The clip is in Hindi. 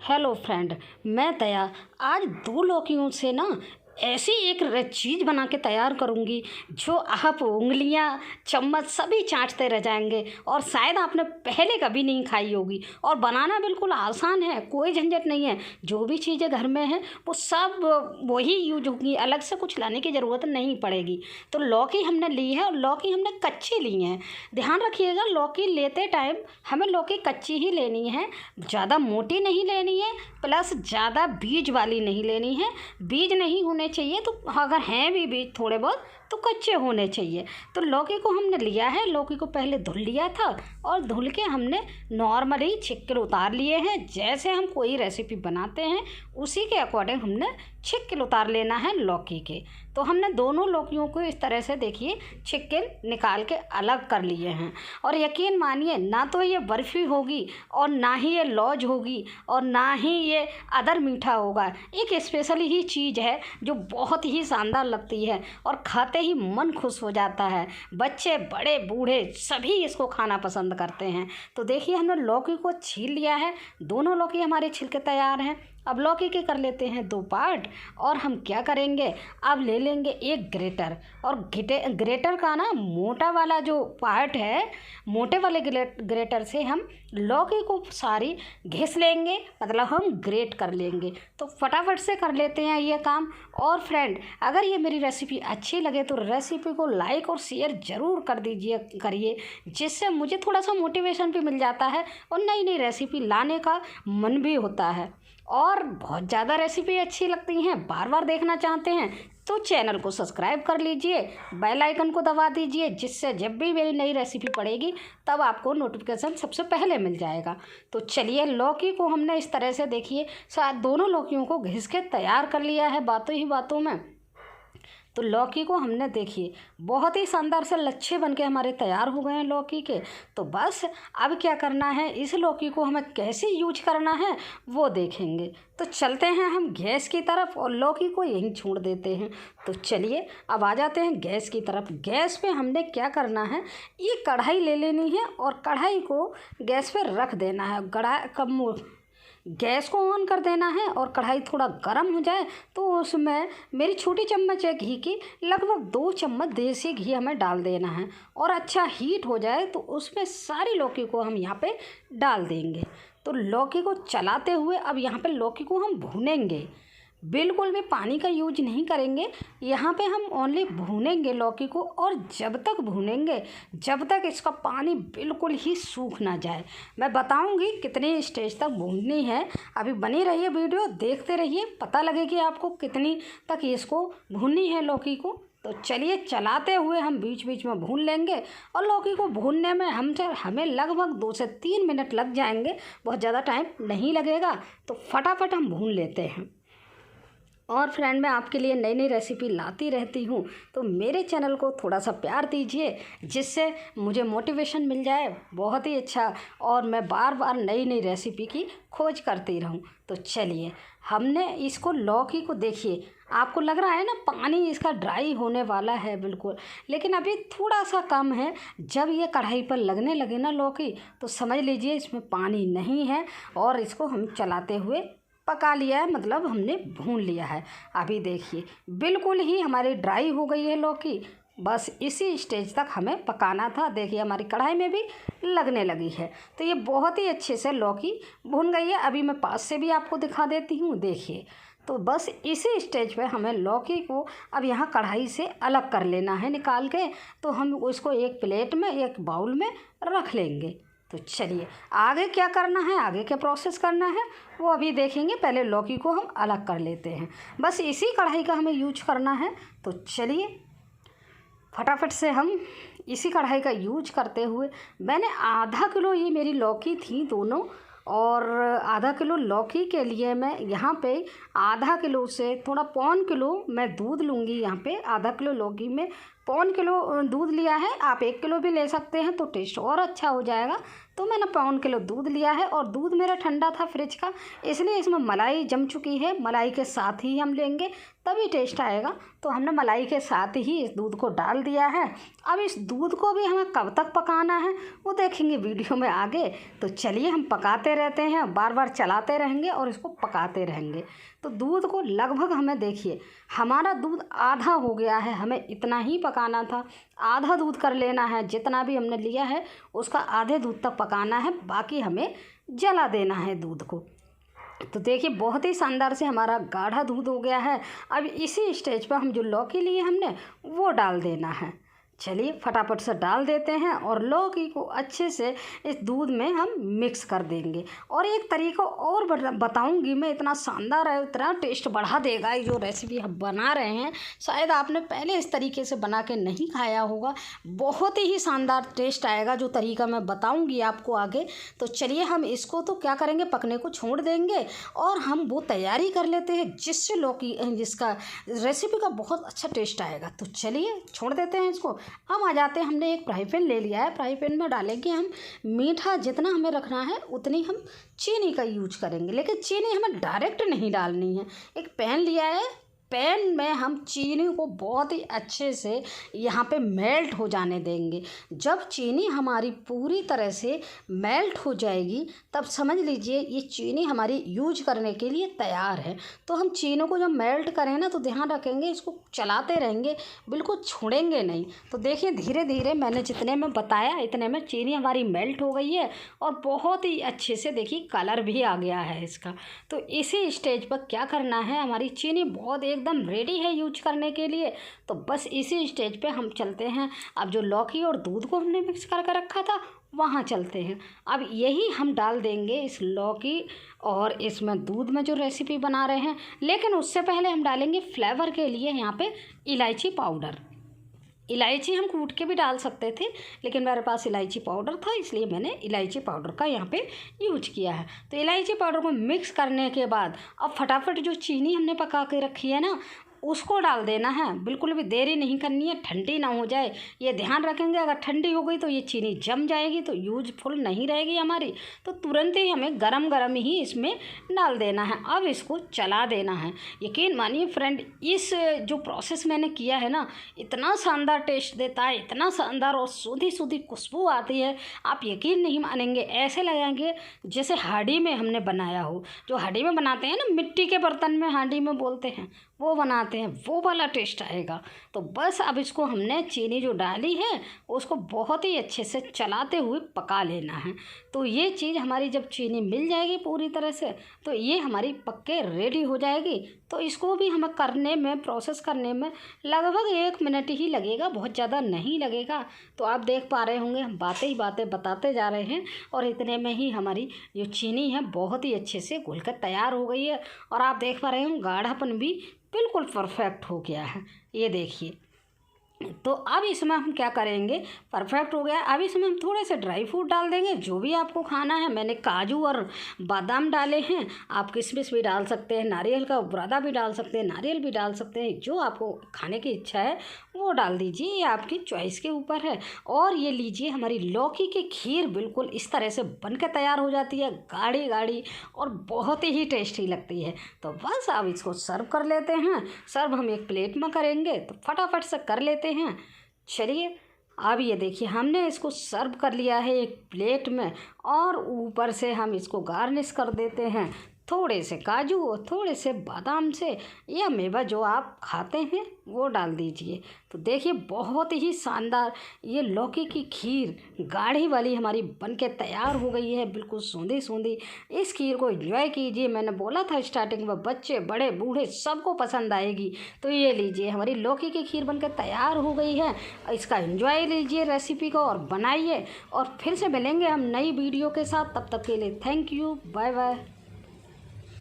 हेलो फ्रेंड, मैं दया आज दो लौकियों से ना ऐसी एक चीज़ बना के तैयार करूँगी जो आप उंगलियां चम्मच सभी चाटते रह जाएंगे और शायद आपने पहले कभी नहीं खाई होगी। और बनाना बिल्कुल आसान है, कोई झंझट नहीं है। जो भी चीज़ें घर में हैं वो सब वही यूज होगी, अलग से कुछ लाने की ज़रूरत नहीं पड़ेगी। तो लौकी हमने ली है और लौकी हमने कच्ची ली है। ध्यान रखिएगा, लौकी लेते टाइम हमें लौकी कच्ची ही लेनी है, ज़्यादा मोटी नहीं लेनी है, प्लस ज़्यादा बीज वाली नहीं लेनी है। बीज नहीं होने चाहिए, तो अगर हैं भी बीज थोड़े बहुत तो कच्चे होने चाहिए। तो लौकी को हमने लिया है, लौकी को पहले धुल लिया था और धुल के हमने नॉर्मली छिक्के उतार लिए हैं। जैसे हम कोई रेसिपी बनाते हैं उसी के अकॉर्डिंग हमने छिक्के उतार लेना है लौकी के। तो हमने दोनों लौकियों को इस तरह से देखिए छिक्के निकाल के अलग कर लिए हैं। और यकीन मानिए, ना तो ये बर्फ़ी होगी और ना ही ये लौज होगी और ना ही ये अदर मीठा होगा। एक स्पेशल ही चीज़ है जो बहुत ही शानदार लगती है और खाते ही मन खुश हो जाता है। बच्चे बड़े बूढ़े सभी इसको खाना पसंद करते हैं। तो देखिए, हमने लौकी को छील लिया है, दोनों लौकी हमारे छिलके तैयार हैं। अब लौकी के कर लेते हैं दो पार्ट। और हम क्या करेंगे, अब ले लेंगे एक ग्रेटर। और ग्रेटर का ना मोटा वाला जो पार्ट है, मोटे वाले ग्रेटर से हम लौकी को सारी घिस लेंगे, मतलब हम ग्रेट कर लेंगे। तो फटाफट से कर लेते हैं ये काम। और फ्रेंड, अगर ये मेरी रेसिपी अच्छी लगे तो रेसिपी को लाइक और शेयर ज़रूर कर दीजिए करिए, जिससे मुझे थोड़ा सा मोटिवेशन भी मिल जाता है और नई नई रेसिपी लाने का मन भी होता है। और बहुत ज़्यादा रेसिपी अच्छी लगती हैं, बार बार देखना चाहते हैं तो चैनल को सब्सक्राइब कर लीजिए, बेल आइकन को दबा दीजिए, जिससे जब भी मेरी नई रेसिपी पड़ेगी तब आपको नोटिफिकेशन सबसे पहले मिल जाएगा। तो चलिए, लौकी को हमने इस तरह से देखिए दोनों लौकियों को घिस के तैयार कर लिया है बातों ही बातों में। तो लौकी को हमने देखिए बहुत ही शानदार से लच्छे बन के हमारे तैयार हो गए हैं लौकी के। तो बस अब क्या करना है, इस लौकी को हमें कैसे यूज करना है वो देखेंगे। तो चलते हैं हम गैस की तरफ और लौकी को यहीं छोड़ देते हैं। तो चलिए अब आ जाते हैं गैस की तरफ। गैस पे हमने क्या करना है, ये कढ़ाई ले लेनी है और कढ़ाई को गैस पे रख देना है। गैस को ऑन कर देना है और कढ़ाई थोड़ा गर्म हो जाए तो उसमें मेरी छोटी चम्मच है घी की, लगभग 2 चम्मच देसी घी हमें डाल देना है। और अच्छा हीट हो जाए तो उसमें सारी लौकी को हम यहाँ पे डाल देंगे। तो लौकी को चलाते हुए अब यहाँ पे लौकी को हम भूनेंगे, बिल्कुल भी पानी का यूज नहीं करेंगे। यहाँ पे हम ओनली भूनेंगे लौकी को, और जब तक भूनेंगे जब तक इसका पानी बिल्कुल ही सूख ना जाए। मैं बताऊंगी कितनी स्टेज तक भूननी है। अभी बनी रहिए, वीडियो देखते रहिए, पता लगेगी आपको कितनी तक इसको भूननी है लौकी को। तो चलिए, चलाते हुए हम बीच बीच में भून लेंगे। और लौकी को भूनने में हमें लगभग 2 से 3 मिनट लग जाएंगे, बहुत ज़्यादा टाइम नहीं लगेगा। तो फटाफट हम भून लेते हैं। और फ्रेंड, मैं आपके लिए नई नई रेसिपी लाती रहती हूँ, तो मेरे चैनल को थोड़ा सा प्यार दीजिए, जिससे मुझे मोटिवेशन मिल जाए बहुत ही अच्छा, और मैं बार बार नई नई रेसिपी की खोज करती रहूँ। तो चलिए, हमने इसको लौकी को देखिए, आपको लग रहा है ना पानी इसका ड्राई होने वाला है बिल्कुल, लेकिन अभी थोड़ा सा कम है। जब ये कढ़ाई पर लगने लगे ना लौकी, तो समझ लीजिए इसमें पानी नहीं है और इसको हम चलाते हुए पका लिया है, मतलब हमने भून लिया है। अभी देखिए बिल्कुल ही हमारी ड्राई हो गई है लौकी, बस इसी स्टेज तक हमें पकाना था। देखिए हमारी कढ़ाई में भी लगने लगी है। तो ये बहुत ही अच्छे से लौकी भून गई है। अभी मैं पास से भी आपको दिखा देती हूँ, देखिए। तो बस इसी स्टेज पे हमें लौकी को अब यहाँ कढ़ाई से अलग कर लेना है निकाल के। तो हम उसको एक प्लेट में, एक बाउल में रख लेंगे। तो चलिए, आगे क्या करना है, आगे क्या प्रोसेस करना है वो अभी देखेंगे। पहले लौकी को हम अलग कर लेते हैं, बस इसी कढ़ाई का हमें यूज करना है। तो चलिए फटाफट से हम इसी कढ़ाई का यूज करते हुए, मैंने आधा किलो, ये मेरी लौकी थी दोनों, और आधा किलो लौकी के लिए मैं यहाँ पे आधा किलो से थोड़ा 1.25 किलो मैं दूध लूँगी। यहाँ पे आधा किलो लौकी में पौन किलो दूध लिया है, आप 1 किलो भी ले सकते हैं तो टेस्ट और अच्छा हो जाएगा। तो मैंने पौन किलो दूध लिया है और दूध मेरा ठंडा था फ्रिज का, इसलिए इसमें मलाई जम चुकी है। मलाई के साथ ही हम लेंगे तभी टेस्ट आएगा। तो हमने मलाई के साथ ही इस दूध को डाल दिया है। अब इस दूध को भी हमें कब तक पकाना है वो देखेंगे वीडियो में आगे। तो चलिए हम पकाते रहते हैं, बार बार चलाते रहेंगे और इसको पकाते रहेंगे। तो दूध को लगभग हमें देखिए हमारा दूध आधा हो गया है, हमें इतना ही पकाना था। आधा दूध कर लेना है, जितना भी हमने लिया है उसका आधे दूध तक पकाना है, बाकी हमें जला देना है दूध को। तो देखिए बहुत ही शानदार से हमारा गाढ़ा दूध हो गया है। अब इसी स्टेज पर हम जो लौकी लिए हमने वो डाल देना है। चलिए फटाफट से डाल देते हैं और लौकी को अच्छे से इस दूध में हम मिक्स कर देंगे। और एक तरीका और बताऊंगी मैं, इतना शानदार है, इतना टेस्ट बढ़ा देगा ये जो रेसिपी हम बना रहे हैं। शायद आपने पहले इस तरीके से बना के नहीं खाया होगा, बहुत ही शानदार टेस्ट आएगा जो तरीका मैं बताऊंगी आपको आगे। तो चलिए हम इसको तो क्या करेंगे, पकने को छोड़ देंगे और हम वो तैयारी कर लेते हैं जिससे लौकी जिसका रेसिपी का बहुत अच्छा टेस्ट आएगा। तो चलिए छोड़ देते हैं इसको। अब आ जाते हैं, हमने एक फ्राई पैन ले लिया है, फ्राई पैन में डालेंगे हम मीठा जितना हमें रखना है उतनी हम चीनी का यूज करेंगे, लेकिन चीनी हमें डायरेक्ट नहीं डालनी है। एक पैन लिया है, पैन में हम चीनी को बहुत ही अच्छे से यहाँ पे मेल्ट हो जाने देंगे। जब चीनी हमारी पूरी तरह से मेल्ट हो जाएगी तब समझ लीजिए ये चीनी हमारी यूज करने के लिए तैयार है। तो हम चीनी को जब मेल्ट करें ना तो ध्यान रखेंगे इसको चलाते रहेंगे, बिल्कुल छोड़ेंगे नहीं। तो देखिए धीरे धीरे मैंने जितने में बताया इतने में चीनी हमारी मेल्ट हो गई है और बहुत ही अच्छे से देखिए कलर भी आ गया है इसका। तो इसी स्टेज पर क्या करना है, हमारी चीनी बहुत एकदम रेडी है यूज करने के लिए। तो बस इसी स्टेज पे हम चलते हैं, अब जो लौकी और दूध को हमने मिक्स करके रखा था वहाँ चलते हैं। अब यही हम डाल देंगे इस लौकी और इसमें दूध में जो रेसिपी बना रहे हैं, लेकिन उससे पहले हम डालेंगे फ्लेवर के लिए यहाँ पे इलायची पाउडर। इलायची हम कूट के भी डाल सकते थे, लेकिन मेरे पास इलायची पाउडर था इसलिए मैंने इलायची पाउडर का यहाँ पे यूज किया है। तो इलायची पाउडर को मिक्स करने के बाद अब फटाफट जो चीनी हमने पका के रखी है ना उसको डाल देना है। बिल्कुल भी देरी नहीं करनी है, ठंडी ना हो जाए ये ध्यान रखेंगे। अगर ठंडी हो गई तो ये चीनी जम जाएगी तो यूजफुल नहीं रहेगी हमारी। तो तुरंत ही हमें गरम गरम ही इसमें डाल देना है। अब इसको चला देना है। यकीन मानिए फ्रेंड, इस जो प्रोसेस मैंने किया है ना इतना शानदार टेस्ट देता है, इतना शानदार और सूधी सूधी खुशबू आती है, आप यकीन नहीं मानेंगे। ऐसे लगेंगे जैसे हांडी में हमने बनाया हो, जो हांडी में बनाते हैं ना, मिट्टी के बर्तन में हांडी में बोलते हैं, वो बनाते हैं, वो वाला टेस्ट आएगा। तो बस अब इसको हमने चीनी जो डाली है उसको बहुत ही अच्छे से चलाते हुए पका लेना है। तो ये चीज़ हमारी जब चीनी मिल जाएगी पूरी तरह से तो ये हमारी पक्के रेडी हो जाएगी। तो इसको भी हमें करने में, प्रोसेस करने में लगभग 1 मिनट ही लगेगा, बहुत ज़्यादा नहीं लगेगा। तो आप देख पा रहे होंगे हम बातें ही बातें बताते जा रहे हैं और इतने में ही हमारी जो चीनी है बहुत ही अच्छे से घुल कर तैयार हो गई है। और आप देख पा रहे हो गाढ़ापन भी बिल्कुल परफेक्ट हो गया है, ये देखिए। तो अब इसमें हम क्या करेंगे, परफेक्ट हो गया। अब इसमें हम थोड़े से ड्राई फ्रूट डाल देंगे जो भी आपको खाना है। मैंने काजू और बादाम डाले हैं, आप किशमिश भी डाल सकते हैं, नारियल का बुरादा भी डाल सकते हैं, नारियल भी डाल सकते हैं, जो आपको खाने की इच्छा है वो डाल दीजिए, ये आपकी चॉइस के ऊपर है। और ये लीजिए हमारी लौकी की खीर बिल्कुल इस तरह से बन के तैयार हो जाती है, गाढ़ी गाढ़ी और बहुत ही टेस्टी लगती है। तो बस अब इसको सर्व कर लेते हैं। सर्व हम एक प्लेट में करेंगे तो फटाफट से कर लेते हैं। चलिए अब ये देखिए हमने इसको सर्व कर लिया है एक प्लेट में और ऊपर से हम इसको गार्निश कर देते हैं थोड़े से काजू और थोड़े से बादाम से, या मेवा जो आप खाते हैं वो डाल दीजिए। तो देखिए बहुत ही शानदार ये लौकी की खीर गाढ़ी वाली हमारी बनके तैयार हो गई है, बिल्कुल सूंधी सूंधी। इस खीर को एंजॉय कीजिए, मैंने बोला था स्टार्टिंग में बच्चे बड़े बूढ़े सबको पसंद आएगी। तो ये लीजिए हमारी लौकी की खीर बनकर तैयार हो गई है। इसका एंजॉय लीजिए रेसिपी को और बनाइए, और फिर से मिलेंगे हम नई वीडियो के साथ। तब तक के लिए थैंक यू, बाय बाय।